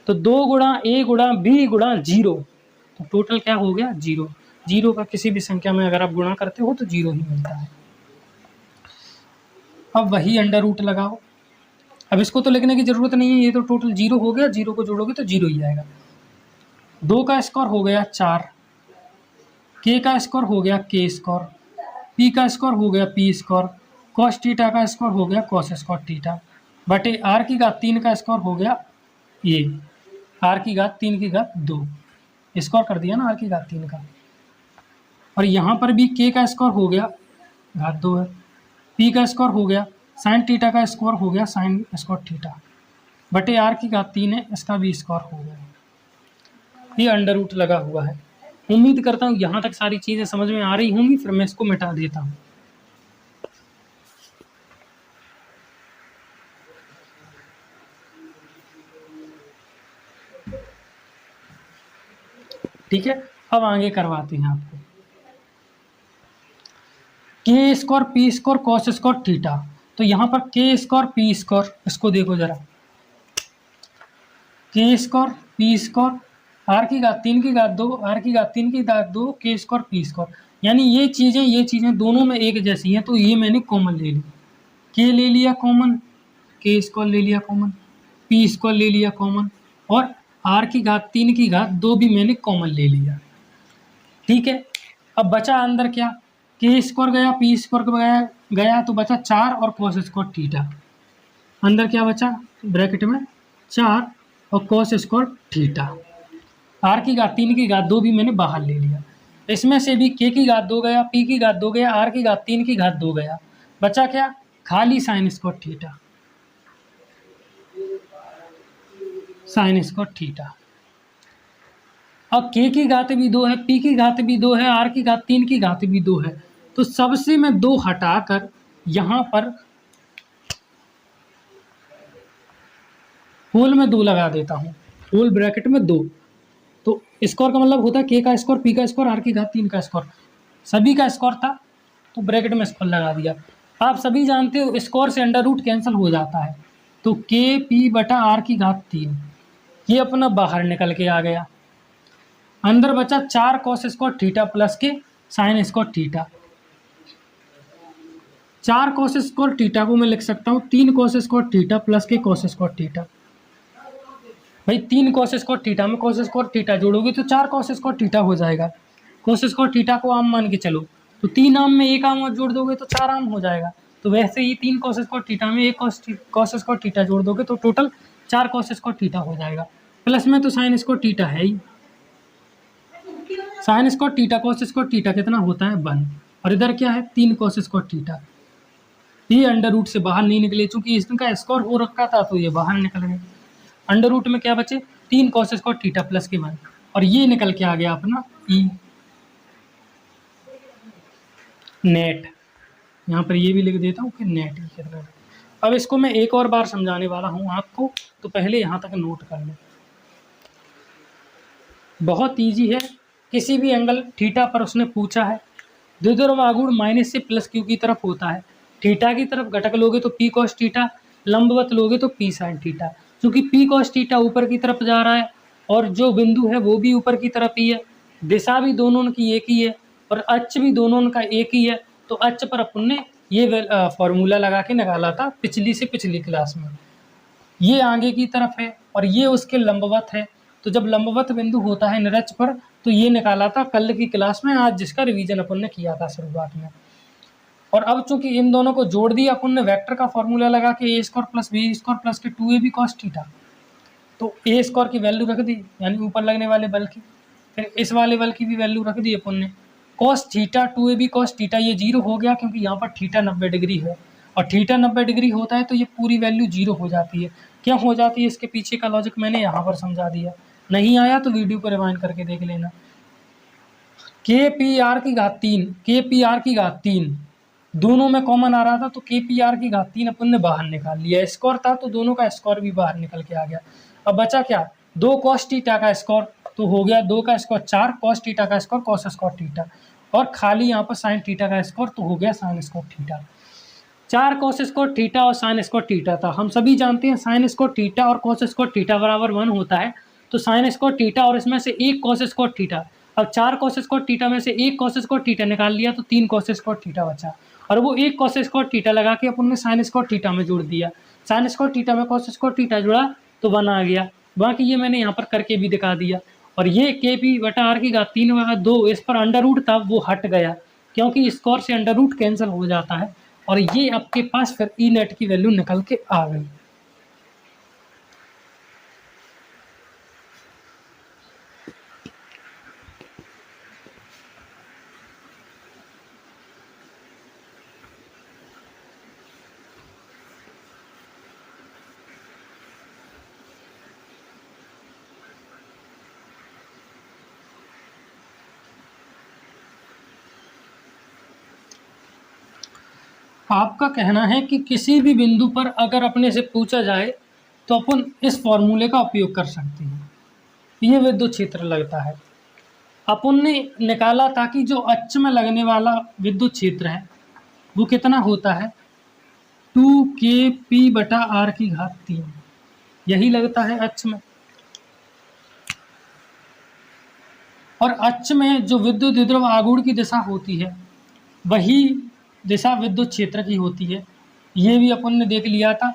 तो 2 गुणा a गुणा b गुणा 0, तो टोटल क्या हो गया 0। 0 का किसी भी संख्या में अगर आप गुणा करते हो तो 0 ही मिलता है। अब वही अंडर रूट लगाओ, अब इसको तो लिखने की जरूरत नहीं है, ये तो टोटल 0 हो गया, 0 को जोड़ोगे तो 0 ही आएगा। 2 का स्क्वायर हो गया 4, के का स्क्वायर हो गया के स्क्वायर, पी का स्क्वायर हो गया पी स्क्वायर, कॉस थीटा का स्क्वायर हो गया कॉस स्क्वायर थीटा, बटे आर की घात 3 का स्क्वायर हो गया ये आर की घात 3 की घात 2, स्क्वायर कर दिया ना आर की घात 3 का। और यहाँ पर भी के का स्क्वायर हो गया घात 2 है, पी का स्क्वायर हो गया साइन थीटा का स्क्वायर हो गया साइन स्क्वायर थीटा, बटे आर की घात 3 है इसका भी स्क्वायर हो गया। ये अंडर रूट लगा हुआ है। उम्मीद करता हूँ यहाँ तक सारी चीज़ें समझ में आ रही होंगी, फिर मैं इसको मिटा देता हूँ। ठीक है, अब आगे करवाते हैं आपको के square P square cos square theta. तो यहाँ पर के स्क्वायर पी स्क्वायर, इसको देखो जरा, के स्क्वायर पी स्क्वायर आर की घात 3 की घात 2 आर की घात 3 की घात 2 के स्क्वायर पी स्क्वायर, यानी ये चीज़ें दोनों में एक जैसी हैं, तो ये मैंने कॉमन ले ली, के ले लिया कॉमन, के स्क्वायर ले लिया कॉमन, पी स्क्वायर ले लिया कॉमन, और आर की घात 3 की घात 2 भी मैंने कॉमन ले लिया। ठीक है, अब बचा अंदर क्या, के स्क्वायर गया पी स्क्वायर गया तो बचा 4 और कॉस स्क्वायर थीटा, अंदर क्या बचा ब्रैकेट में 4 और कॉस स्क्वायर थीटा, आर की घात 3 की घात 2 भी मैंने बाहर ले लिया। इसमें से भी के की घात 2 गया, पी की घात 2 गया, आर की घात 3 की घात 2 गया, बचा क्या खाली sign square theta, sign square theta. अब के की घात भी 2 है, पी की घात भी 2 है, आर की घात 3 की घात भी 2 है, तो सबसे मैं 2 हटाकर यहाँ पर होल में 2 लगा देता हूँ, होल ब्रैकेट में 2। तो स्क्वायर का मतलब होता है के का स्क्वायर पी का स्क्वायर आर की घात 3 का स्क्वायर, सभी का स्क्वायर था तो ब्रैकेट में स्क्वायर लगा दिया। आप सभी जानते हो स्क्वायर से अंडर रूट कैंसिल हो जाता है, तो के पी बटा आर की घात 3 ये अपना बाहर निकल के आ गया, अंदर बचा 4 कॉस स्क्वायर थीटा प्लस के sign square theta. 4 cos square theta को मैं लिख सकता हूँ 3 कॉस स्क्वायर थीटा प्लस के कॉस स्क्वायर थीटा। भाई 3 कॉस स्क्वायर थीटा में कॉस स्क्वायर थीटा जोड़ोगे तो 4 कॉस स्क्वायर थीटा हो जाएगा। कॉस स्क्वायर थीटा को आम मान के चलो तो 3 आम में 1 आम और जोड़ दोगे तो 4 आम हो जाएगा। तो वैसे ही 3 कॉस स्क्वायर थीटा में 1 कॉस स्क्वायर थीटा जोड़ दोगे तो टोटल 4 कॉस स्क्वायर थीटा हो जाएगा। प्लस में तो साइन स्क्वायर थीटा है ही। Sine square theta cos square theta कितना होता है 1, और इधर क्या है 3 कॉस स्क्वायर थीटा। ये अंडर रूट से बाहर नहीं निकले, चूंकि इसका स्क्वायर हो रखा था तो ये बाहर निकल गए। अंडर रूट में क्या बचे 3 कॉस स्क्वायर थीटा प्लस के 1, और ये निकल के आ गया अपना ई नेट। यहाँ पर ये भी लिख देता हूँ कि नेट ही कितना है। अब इसको मैं एक और बार समझाने वाला हूँ आपको, तो पहले यहाँ तक नोट कर लो। बहुत ईजी है। किसी भी एंगल थीटा पर उसने पूछा है, द्विध्रुव आघूर्ण माइनस से प्लस क्यू की तरफ होता है। थीटा की तरफ घटक लोगे तो पी कॉस थीटा, लंबवत लोगे तो पी साइन थीटा। क्योंकि पी कॉस थीटा ऊपर की तरफ जा रहा है और जो बिंदु है वो भी ऊपर की तरफ ही है, दिशा भी दोनों की एक ही है और अक्ष भी दोनों का एक ही है। तो अक्ष पर अपन ने ये फॉर्मूला लगा के निकाला था पिछली से पिछली क्लास में। ये आगे की तरफ है और ये उसके लंबवत है। तो जब लंबवत बिंदु होता है निरक्ष पर तो ये निकाला था कल की क्लास में, आज जिसका रिवीजन अपन ने किया था शुरुआत में। और अब चूंकि इन दोनों को जोड़ दिया अपन ने वेक्टर का फॉर्मूला लगा के A square plus B square plus के 2ab कॉस थीटा। तो ए स्क्वायर की वैल्यू रख दी यानी ऊपर लगने वाले बल की, फिर इस वाले बल की भी वैल्यू रख दी अपन ने। Cos theta 2ab cos theta ये 0 हो गया क्योंकि यहाँ पर थीटा 90 डिग्री है और थीटा 90 डिग्री होता है तो ये पूरी वैल्यू 0 हो जाती है। क्या हो जाती है इसके पीछे का लॉजिक मैंने यहाँ पर समझा दिया, नहीं आया तो वीडियो को रिवाइंड करके देख लेना। के पी आर की घात 3, के पी आर की घात 3 दोनों में कॉमन आ रहा था तो के पी आर की घात 3 अपन ने बाहर निकाल लिया। स्क्वायर था तो दोनों का स्क्वायर भी बाहर निकल के आ गया। अब बचा क्या 2 कॉस थीटा का स्क्वायर तो हो गया 2 का स्क्वायर 4 कॉस थीटा का स्क्वायर कॉस स्क्वायर थीटा, और खाली यहाँ पर साइन थीटा का स्क्वायर तो हो गया sign square theta. 4 cos square theta और साइन स्क्वायर थीटा था। हम सभी जानते हैं साइन स्क्वायर थीटा और कॉस स्क्वायर थीटा बराबर 1 होता है। तो साइन स्क्वायर थीटा और इसमें से 1 कॉस स्क्वायर थीटा। अब 4 कॉस स्क्वायर थीटा में से 1 कॉस स्क्वायर थीटा निकाल लिया तो 3 कॉस स्क्वायर थीटा बचा, और वो 1 कॉस स्क्वायर थीटा लगा के अपन ने साइन स्क्वायर थीटा में जोड़ दिया। साइन स्क्वायर थीटा में कॉस स्क्वायर थीटा जुड़ा तो 1 आ गया। बाकी ये मैंने यहाँ पर करके भी दिखा दिया। और ये के पी बटा आर की घात 3/2 इस पर अंडर रूट था वो हट गया क्योंकि स्क्वायर से अंडर रूट कैंसिल हो जाता है, और ये आपके पास फिर ई नेट की वैल्यू निकल के आ गई। आपका कहना है कि किसी भी बिंदु पर अगर अपने से पूछा जाए तो अपन इस फॉर्मूले का उपयोग कर सकते हैं। ये विद्युत क्षेत्र लगता है अपन ने निकाला था कि जो अक्ष में लगने वाला विद्युत क्षेत्र है वो कितना होता है 2kp/r की घात 3, यही लगता है अक्ष में। और अक्ष में जो विद्युत द्विध्रुव आघूर्ण की दिशा होती है वही दिशा विद्युत क्षेत्र की होती है। ये भी अपन ने देख लिया था,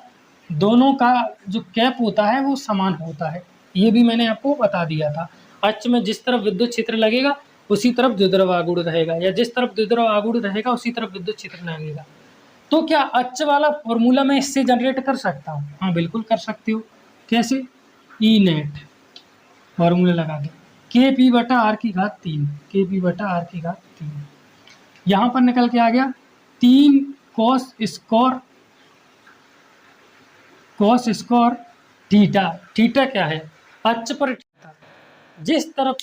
दोनों का जो कैप होता है वो समान होता है, ये भी मैंने आपको बता दिया था। अक्ष में जिस तरफ विद्युत क्षेत्र लगेगा उसी तरफ द्विध्रुव आघूर्ण रहेगा, या जिस तरफ द्विध्रुव आघूर्ण रहेगा उसी तरफ विद्युत क्षेत्र लगेगा। तो क्या अक्ष वाला फॉर्मूला मैं इससे जनरेट कर सकता हूँ? हाँ बिल्कुल कर सकते हो। कैसे? ई नेट फॉर्मूला लगा के kp/r की घात 3, kp/r की घात 3 यहाँ पर निकल के आ गया 3 कॉस स्क्वायर थीटा। थीटा क्या है? अक्ष पर थीटा, जिस तरफ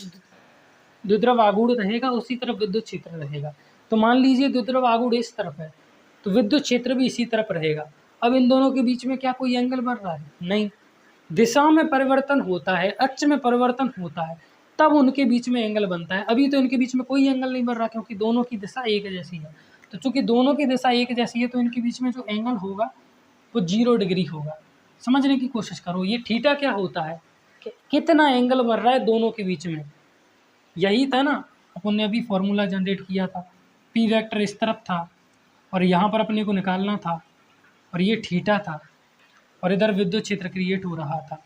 द्विध्रुव आघूर्ण रहेगा उसी तरफ विद्युत क्षेत्र रहेगा। तो मान लीजिए द्विध्रुव आघूर्ण इस तरफ है तो विद्युत क्षेत्र भी इसी तरफ रहेगा। अब इन दोनों के बीच में क्या कोई एंगल बन रहा है? नहीं। दिशा में परिवर्तन होता है, अक्ष में परिवर्तन होता है, तब उनके बीच में एंगल बनता है। अभी तो इनके बीच में कोई एंगल नहीं बन रहा क्योंकि दोनों की दिशा एक जैसी है। तो चूंकि दोनों की दिशा एक जैसी है तो इनके बीच में जो एंगल होगा वो 0 डिग्री होगा। समझने की कोशिश करो, ये थीटा क्या होता है कि कितना एंगल बन रहा है दोनों के बीच में, यही था ना अपन ने अभी फॉर्मूला जनरेट किया था, पी वेक्टर इस तरफ था और यहाँ पर अपने को निकालना था और ये थीटा था और इधर विद्युत क्षेत्र क्रिएट हो रहा था।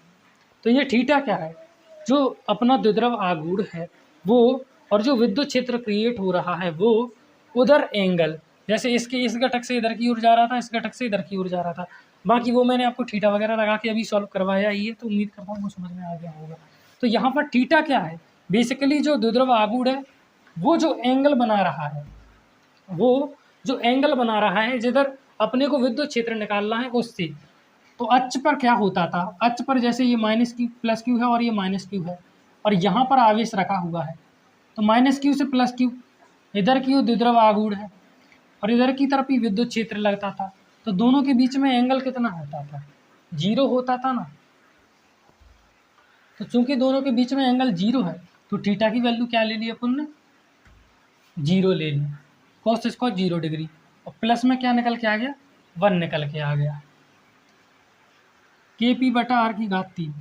तो ये थीटा क्या है, जो अपना द्विध्रुव आघूर्ण है वो, और जो विद्युत क्षेत्र क्रिएट हो रहा है वो उधर एंगल, जैसे इसके इस घटक से इधर की ओर जा रहा था, इस घटक से इधर की ओर जा रहा था। बाकी वो मैंने आपको थीटा वगैरह लगा के अभी सॉल्व करवाया ही है, तो उम्मीद करता हूँ वो समझ में आ गया होगा। तो यहाँ पर थीटा क्या है, बेसिकली जो द्विध्रुव आघूर्ण है वो जो एंगल बना रहा है, वो जो एंगल बना रहा है जिधर अपने को विद्युत क्षेत्र निकालना है उससे। तो अक्ष पर क्या होता था, अक्ष पर जैसे ये माइनस क्यू प्लस क्यू है और ये माइनस क्यू है और यहाँ पर आवेश रखा हुआ है, तो माइनस क्यू से प्लस क्यू, इधर की द्विध्रुव आघूर्ण है और इधर की तरफ ही विद्युत क्षेत्र लगता था। तो दोनों के बीच में एंगल कितना होता था, 0 होता था ना। तो चूंकि दोनों के बीच में एंगल 0 है तो थीटा की वैल्यू क्या ले ली अपन ने, 0 ले ली, कॉस स्क्वायर 0 डिग्री, और प्लस में क्या निकल के आ गया, 1 निकल के आ गया। के पी बटा आर की घात 3,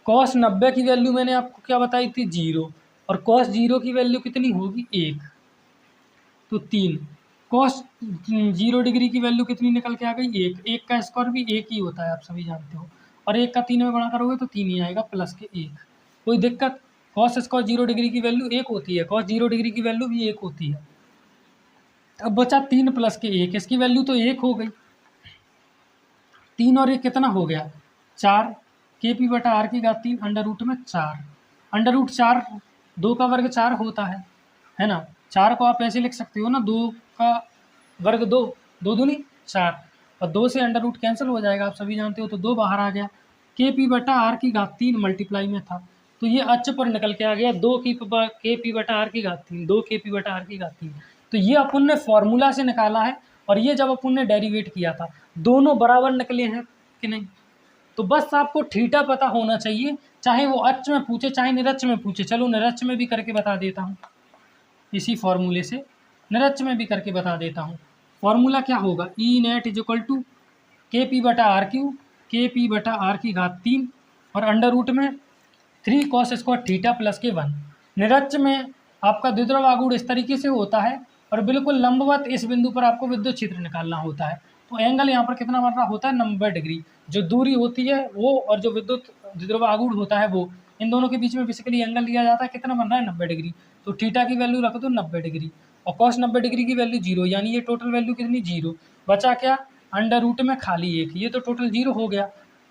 कॉस 90 की वैल्यू मैंने आपको क्या बताई थी, 0, और कॉस 0 की वैल्यू कितनी होगी, 1, तो 3, कॉस 0 डिग्री की वैल्यू कितनी निकल के आ गई, 1, 1 का स्क्वायर भी 1 ही होता है, आप सभी जानते हो, और 1 का 3 में गुणा करोगे तो 3 ही आएगा प्लस के 1, कोई दिक्कत। कॉस स्क्वायर 0 डिग्री की वैल्यू 1 होती है, कॉस 0 डिग्री की वैल्यू भी 1 होती है। अब बचा 3 प्लस के 1, इसकी वैल्यू तो 1 हो गई, 3 और 1 कितना हो गया, 4, के पी बटा आर की घात 3 अंडर रूट में 4, अंडर रूट 4, 2 का वर्ग 4 होता है ना। 4 को आप ऐसे लिख सकते हो ना, 2 का वर्ग 2, 2 दूनी 4, और 2 से अंडर रूट कैंसिल हो जाएगा, आप सभी जानते हो, तो 2 बाहर आ गया। के पी बटा आर की घात 3 मल्टीप्लाई में था तो ये अक्ष पर निकल के आ गया 2 की के पी बटा आर की घात 3, 2 के पी बटा आर की घात 3। तो ये अपन ने फॉर्मूला से निकाला है, और ये जब अपन ने डेरिवेट किया था दोनों बराबर निकले हैं कि नहीं। तो बस आपको थीटा पता होना चाहिए, चाहे वो अक्ष में पूछे चाहे निरक्ष में पूछे। चलो निरक्ष में भी करके बता देता हूँ, इसी फॉर्मूले से निरक्ष में भी करके बता देता हूँ। फॉर्मूला क्या होगा, E net is equal to के पी बटा आर क्यू, के पी बटा आर की घात 3 और अंडर रूट में 3 कॉस स्क्वायर थीटा प्लस के 1। निरक्ष में आपका द्विध्रुव आघूर्ण इस तरीके से होता है और बिल्कुल लंबवत इस बिंदु पर आपको विद्युत क्षेत्र निकालना होता है। तो एंगल यहाँ पर कितना बन रहा होता है, 90 डिग्री। जो दूरी होती है वो और जो विद्युत द्विध्रुव आघूर्ण होता है वो, इन दोनों के बीच में बेसिकली एंगल लिया जाता है, कितना बन रहा है, 90 डिग्री। तो थीटा की वैल्यू रख दो 90 डिग्री और कॉस 90 डिग्री की वैल्यू 0, यानी ये टोटल वैल्यू कितनी, 0। बचा क्या, अंडर रूट में खाली 1, ये तो टोटल 0 हो गया।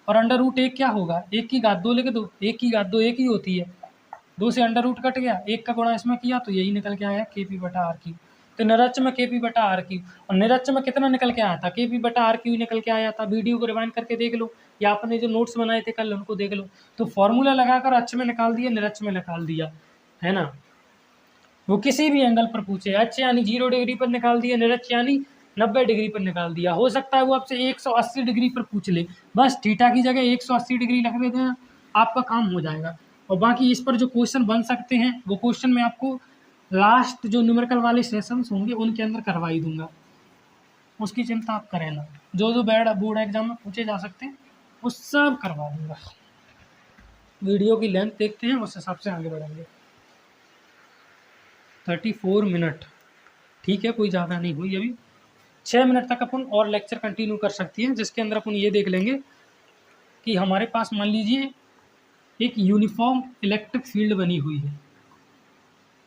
और अंडर रूट 1 क्या होगा, 1 की घात 2 लिख दो, 1 की घात 2 1 ही होती है, 2 से अंडर रूट कट गया, 1 का गुणा इसमें किया तो यही निकल के आया के पी बटा आर क्यू। तो निरक्ष में के पी बटा आर क्यू, और निरक्ष में कितना निकल के आया था, के पी बटा आर क्यू निकल के आया था। वीडियो को रिवाइंड करके देख लो या आपने जो नोट्स बनाए थे कल उनको देख लो। तो फॉर्मूला लगाकर अक्ष में निकाल दिया, निरक्ष में निकाल दिया, है ना। वो किसी भी एंगल पर पूछे, अक्ष यानी 0 डिग्री पर निकाल दिया, निरक्ष यानी 90 डिग्री पर निकाल दिया। हो सकता है वो आपसे 180 डिग्री पर पूछ ले, बस थीटा की जगह 180 डिग्री रख देते हैं, आपका काम हो जाएगा। और बाकी इस पर जो क्वेश्चन बन सकते हैं वो क्वेश्चन मैं आपको लास्ट जो न्यूमेरिकल वाले सेशंस होंगे उनके अंदर करवा ही दूंगा, उसकी चिंता आप करें ना। जो बोर्ड एग्जाम में पूछे जा सकते हैं वो सब करवा दूंगा। वीडियो की लेंथ देखते हैं, उस हिसाब से आगे बढ़ेंगे। 34 मिनट, ठीक है, कोई ज़्यादा नहीं हुई अभी। 6 मिनट तक अपन और लेक्चर कंटिन्यू कर सकती हैं, जिसके अंदर अपन ये देख लेंगे कि हमारे पास मान लीजिए एक यूनिफॉर्म इलेक्ट्रिक फील्ड बनी हुई है,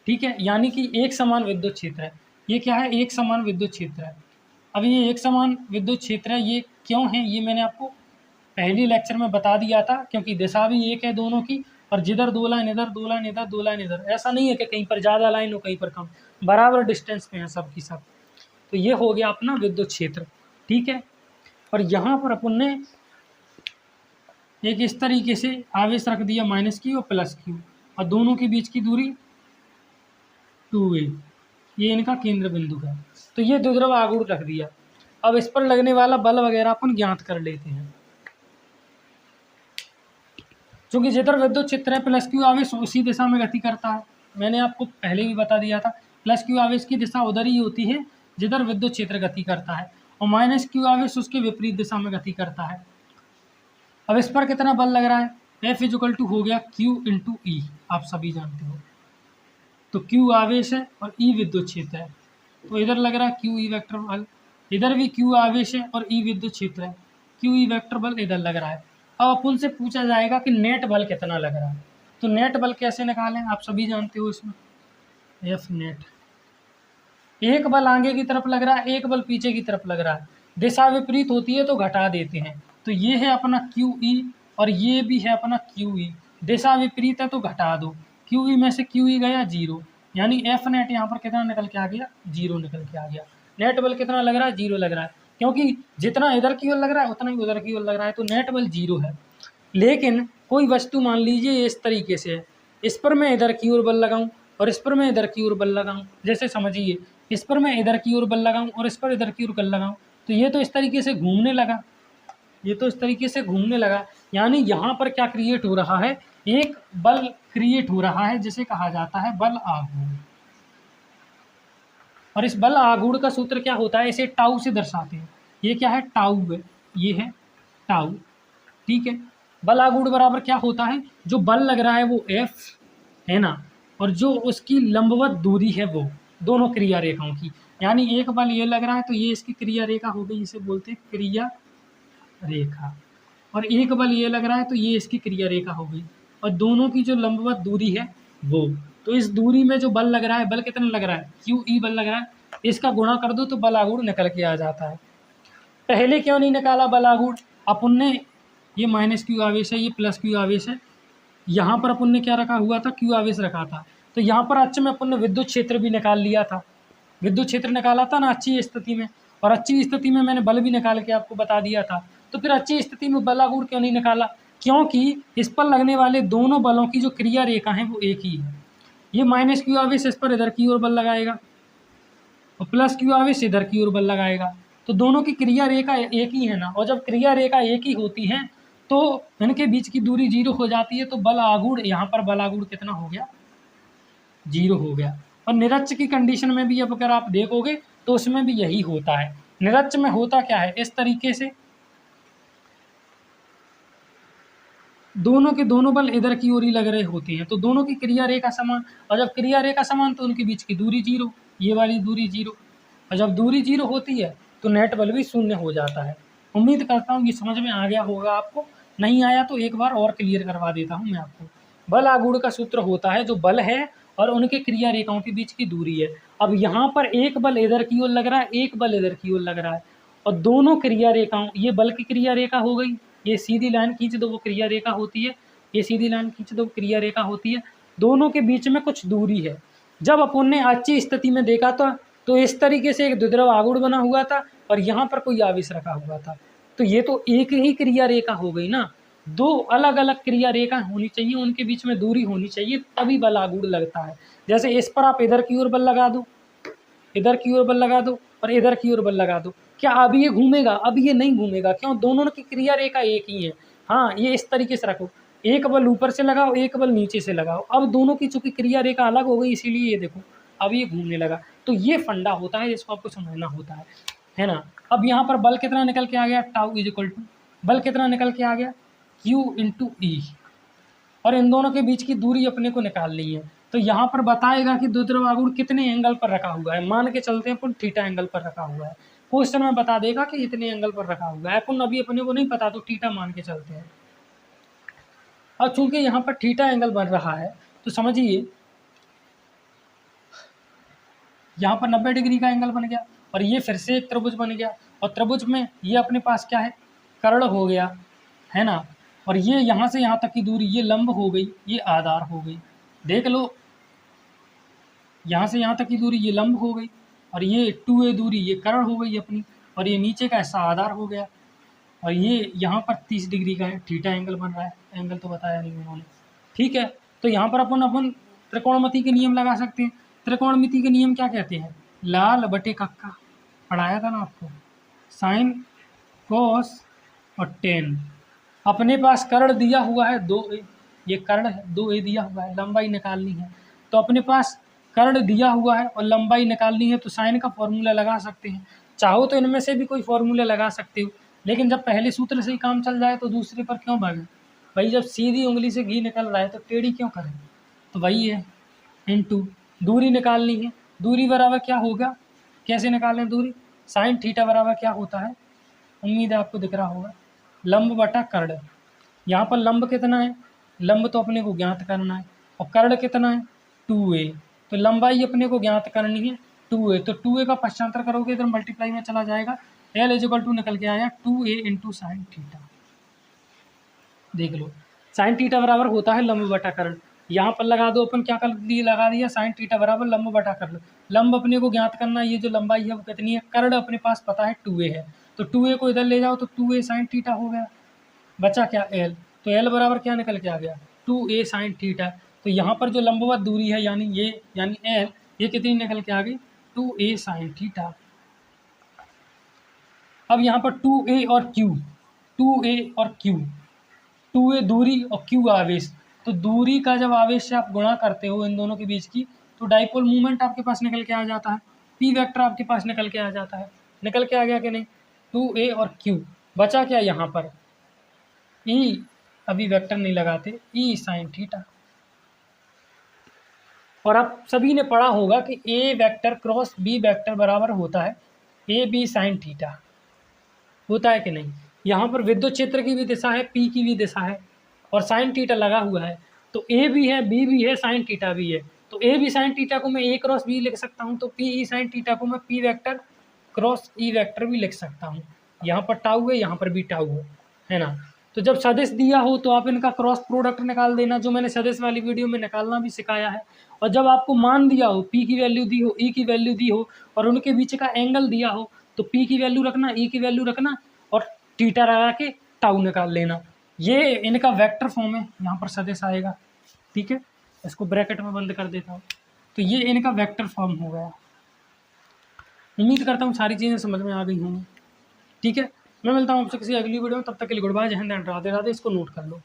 ठीक है, यानी कि एक समान विद्युत क्षेत्र है। ये क्या है, एक समान विद्युत क्षेत्र है। अब ये एक समान विद्युत क्षेत्र है, ये क्यों है, ये मैंने आपको पहले लेक्चर में बता दिया था, क्योंकि दिशा भी एक है दोनों की, और जिधर 2 लाइन इधर, 2 लाइन इधर, 2 लाइन इधर, ऐसा नहीं है कि कहीं पर ज़्यादा लाइन हो कहीं पर कम, बराबर डिस्टेंस पे है सब की सब। तो ये हो गया अपना विद्युत क्षेत्र, ठीक है। और यहाँ पर अपन ने एक इस तरीके से आवेश रख दिया माइनस क्यू और प्लस क्यू, और दोनों के बीच की दूरी 2a, ये इनका केंद्र बिंदु है। तो ये द्विध्रुव आघूर्ण रख दिया। अब इस पर लगने वाला बल वगैरह अपन ज्ञात कर लेते हैं। क्योंकि जिधर विद्युत क्षेत्र है प्लस क्यू आवेश उसी दिशा में गति करता है, मैंने आपको पहले भी बता दिया था, प्लस क्यू आवेश की दिशा उधर ही होती है जिधर विद्युत क्षेत्र गति करता है, और माइनस क्यू आवेश उसके विपरीत दिशा में गति करता है। अब इस पर कितना बल लग रहा है, F इक्वल टू हो गया Q इंटू ई, आप सभी जानते हो। तो Q आवेश है और E विद्युत क्षेत्र है। तो इधर लग रहा है क्यू ई वेक्टर बल, इधर भी Q आवेश है और E विद्युत क्षेत्र है, क्यू ई वेक्टर बल इधर लग रहा है। अब अपन से पूछा जाएगा कि नेट बल कितना लग रहा है। तो नेट बल कैसे निकालें, आप सभी जानते हो इसमें एफ नेट। एक बल आगे की तरफ लग रहा है, एक बल पीछे की तरफ लग रहा है, दिशा विपरीत होती है तो घटा देते हैं। तो ये है अपना क्यू ई और ये भी है अपना क्यू ई, दिशा विपरीत है तो घटा दो, क्यू ई में से क्यू ई गया 0, यानी एफ नेट यहाँ पर कितना निकल के आ गया, 0 निकल के आ गया। नेट बल कितना लग रहा है, 0 लग रहा है, क्योंकि जितना इधर की ओर लग रहा है उतना ही उधर की ओर लग रहा है, तो नेट बल 0 है। लेकिन कोई वस्तु मान लीजिए इस तरीके से है, इस पर मैं इधर की ओर बल लगाऊं और इस पर मैं इधर की ओर बल लगाऊं, जैसे समझिए इस पर मैं इधर की ओर बल लगाऊं और इस पर इधर की ओर बल लगाऊं, तो ये तो इस तरीके से घूमने लगा, ये तो इस तरीके से घूमने लगा, यानी यहाँ पर क्या क्रिएट हो रहा है, एक बल क्रिएट हो रहा है जिसे कहा जाता है बल आघूर्ण। और इस बल आघूर्ण का सूत्र क्या होता है, इसे टाउ से दर्शाते हैं। ये क्या है, टाउ है, ये है टाउ, ठीक है। बल आघूर्ण बराबर क्या होता है, जो बल लग रहा है वो एफ है ना, और जो उसकी लंबवत दूरी है वो, दोनों क्रिया रेखाओं की, यानी एक बल ये लग रहा है तो ये इसकी क्रिया रेखा हो गई, इसे बोलते हैं क्रिया रेखा, और एक बल ये लग रहा है तो ये इसकी क्रिया रेखा हो गई, और दोनों की जो लंबवत दूरी है वो, तो इस दूरी में जो बल लग रहा है, बल कितना लग रहा है, क्यू ई बल लग रहा है, इसका गुणा कर दो तो बल आघूर्ण निकल के आ जाता है। पहले क्यों नहीं निकाला बल आघूर्ण, अपन ने ये माइनस क्यू आवेश है, ये प्लस क्यू आवेश है, यहाँ पर अपन ने क्या रखा हुआ था, क्यू आवेश रखा था, तो यहाँ पर अच्छे में अपन ने विद्युत क्षेत्र भी निकाल लिया था, विद्युत क्षेत्र निकाला था ना अच्छी स्थिति में, और अच्छी स्थिति में मैंने बल भी निकाल के आपको बता दिया था। तो फिर अच्छी स्थिति में बल आघूर्ण क्यों नहीं निकाला, क्योंकि इस पर लगने वाले दोनों बलों की जो क्रिया रेखा है वो एक ही है। ये माइनस क्यू आवेश इस पर इधर की ओर बल लगाएगा और प्लस क्यू आवेश इधर की ओर बल लगाएगा, तो दोनों की क्रिया रेखा एक ही है ना, और जब क्रिया रेखा एक ही होती है तो इनके बीच की दूरी 0 हो जाती है, तो बल आघूर्ण, यहाँ पर बल आघूर्ण कितना हो गया, 0 हो गया। और निरच्च की कंडीशन में भी अब अगर आप देखोगे तो उसमें भी यही होता है। निरच्च में होता क्या है, इस तरीके से दोनों के दोनों बल इधर की ओर ही लग रहे होते हैं, तो दोनों की क्रिया रेखा समान, और जब क्रिया रेखा समान तो उनके बीच की दूरी 0, ये वाली दूरी 0, और जब दूरी 0 होती है तो नेट बल भी शून्य हो जाता है। उम्मीद करता हूँ कि समझ में आ गया होगा आपको, नहीं आया तो एक बार और क्लियर करवा देता हूँ मैं आपको। बल आघूर्ण का सूत्र होता है जो बल है और उनके क्रिया रेखाओं के बीच की दूरी है। अब यहाँ पर एक बल इधर की ओर लग रहा है, एक बल इधर की ओर लग रहा है, और दोनों क्रिया रेखाओं, ये बल की क्रिया रेखा हो गई, ये सीधी लाइन खींच दो वो क्रिया रेखा होती है, ये सीधी लाइन खींच दो क्रिया रेखा होती है, दोनों के बीच में कुछ दूरी है। जब अपन ने अच्छी स्थिति में देखा तो इस तरीके से एक द्विध्रुव आघूर्ण बना हुआ था और यहाँ पर कोई आवेश रखा हुआ था, तो ये तो एक ही क्रिया रेखा हो गई ना, दो अलग अलग क्रिया रेखा होनी चाहिए, उनके बीच में दूरी होनी चाहिए, तभी बल आघूर्ण लगता है। जैसे इस पर आप इधर की ओर बल लगा दो, इधर की ओर बल लगा दो और इधर की ओर बल लगा दो, क्या अब ये घूमेगा, अब ये नहीं घूमेगा, क्यों, दोनों की क्रिया रेखा एक ही है। हाँ, ये इस तरीके से रखो, एक बल ऊपर से लगाओ, एक बल नीचे से लगाओ, अब दोनों की चूंकि क्रिया रेखा अलग हो गई, इसीलिए ये देखो अब ये घूमने लगा। तो ये फंडा होता है जिसको आपको समझना होता है ना। अब यहाँ पर बल कितना निकल के आ गया, टाउ इज इक्वल टू, बल कितना निकल के आ गया, Q इंटू ई, और इन दोनों के बीच की दूरी अपने को निकालनी है। तो यहाँ पर बताएगा कि द्विध्रुव आघूर्ण कितने एंगल पर रखा हुआ है, मान के चलते हैं अपन थीटा एंगल पर रखा हुआ है, क्वेश्चन में बता देगा कि इतने एंगल पर रखा हुआ है, अपन अभी अपने को नहीं पता तो थीटा मान के चलते हैं। अब चूंकि यहाँ पर थीटा एंगल बन रहा है तो समझिए यहाँ पर 90 डिग्री का एंगल बन गया, और ये फिर से एक त्रिभुज बन गया, और त्रिभुज में ये अपने पास क्या है, कर्ण हो गया है ना, और ये यहाँ से यहाँ तक की दूरी ये लंब हो गई, ये आधार हो गई, देख लो यहाँ से यहाँ तक की दूरी ये लंब हो गई, और ये 2a दूरी ये कर्ण हो गई अपनी, और ये नीचे का ऐसा आधार हो गया, और ये यहाँ पर 30 डिग्री का है, थीटा एंगल बन रहा है, एंगल तो बताया नहीं उन्होंने, ठीक है। तो यहाँ पर अपन त्रिकोणमिति के नियम लगा सकते हैं। त्रिकोणमिति के नियम क्या कहते हैं, लाल बटे कक्का, पढ़ाया था ना आपको, साइन कोस और टेन। अपने पास कर्ण दिया हुआ है 2a, ये कर्ण है, 2a दिया हुआ है, लंबाई निकालनी है, तो अपने पास कर्ण दिया हुआ है और लंबाई निकालनी है, तो साइन का फॉर्मूला लगा सकते हैं। चाहो तो इनमें से भी कोई फॉर्मूला लगा सकते हो, लेकिन जब पहले सूत्र से ही काम चल जाए तो दूसरे पर क्यों भागे भाई, जब सीधी उंगली से घी निकल रहा है तो टेढ़ी क्यों करें, तो वही है इंटू दूरी निकालनी है। दूरी बराबर क्या होगा, कैसे निकालें दूरी, साइन थीटा बराबर क्या होता है, उम्मीद है आपको दिख रहा होगा, लंब बटा कर्ण। यहाँ पर लंब कितना है, लंब तो अपने को ज्ञात करना है, और कर्ण कितना है 2a, तो लंबाई अपने को ज्ञात करनी है 2a, तो 2a का पक्षांतर करोगे इधर मल्टीप्लाई में चला जाएगा, l इजिकल टू निकल के आया 2a इंटू साइन थीटा। देख लो साइन थीटा बराबर होता है लंब बटा कर्ण, यहाँ पर लगा दो अपन क्या कर दिए, लगा दिया साइन थीटा बराबर लंब बटा कर्ण। लंब अपने को ज्ञात करना है, ये जो लंबाई है वो कितनी है, कर्ण अपने पास पता है 2a है, तो 2a को इधर ले जाओ तो 2a साइन थीटा हो गया, बचा क्या l, तो l बराबर क्या निकल के आ गया 2a साइन थीटा। तो यहाँ पर जो लंबवत दूरी है यानी ये यानी l, ये कितनी निकल के आ गई 2a साइन थीटा। अब यहाँ पर 2a और q, 2a और q, 2a दूरी और q आवेश, तो दूरी का जब आवेश से आप गुणा करते हो इन दोनों के बीच की, तो डाइपोल मूवमेंट आपके पास निकल के आ जाता है, p वेक्टर आपके पास निकल के आ जाता है, निकल के आ गया कि नहीं, 2a और q, बचा क्या यहाँ पर ई, अभी वेक्टर नहीं लगाते, ई साइन थीटा। और आप सभी ने पढ़ा होगा कि ए वेक्टर क्रॉस बी वेक्टर बराबर होता है ए बी साइन थीटा, होता है कि नहीं। यहाँ पर विद्युत क्षेत्र की भी दिशा है, पी की भी दिशा है, और साइन थीटा लगा हुआ है, तो ए भी है बी भी है साइन थीटा भी है, तो ए बी साइन थीटा को मैं ए क्रॉस बी लिख सकता हूँ, तो पी ई साइन थीटा को मैं P vector cross E vector भी लिख सकता हूँ। यहाँ पर टाउ है, यहाँ पर भी टाउ है ना। तो जब सदिश दिया हो तो आप इनका क्रॉस प्रोडक्ट निकाल देना, जो मैंने सदिश वाली वीडियो में निकालना भी सिखाया है। और जब आपको मान दिया हो, पी की वैल्यू दी हो, ई की वैल्यू दी हो, और उनके बीच का एंगल दिया हो, तो पी की वैल्यू रखना, ई की वैल्यू रखना, और थीटा लगा के टाउ निकाल लेना। ये इनका वेक्टर फॉर्म है, यहाँ पर सदिश आएगा, ठीक है, इसको ब्रैकेट में बंद कर देता हूँ। तो ये इनका वेक्टर फॉर्म हो गया। उम्मीद करता हूँ सारी चीज़ें समझ में आ गई होंगी, ठीक है। मैं मिलता हूँ आपसे किसी अगली वीडियो में, तब तक के लिए गुड बाय, जय हिंद एंड राधे राधे। इसको नोट कर लो।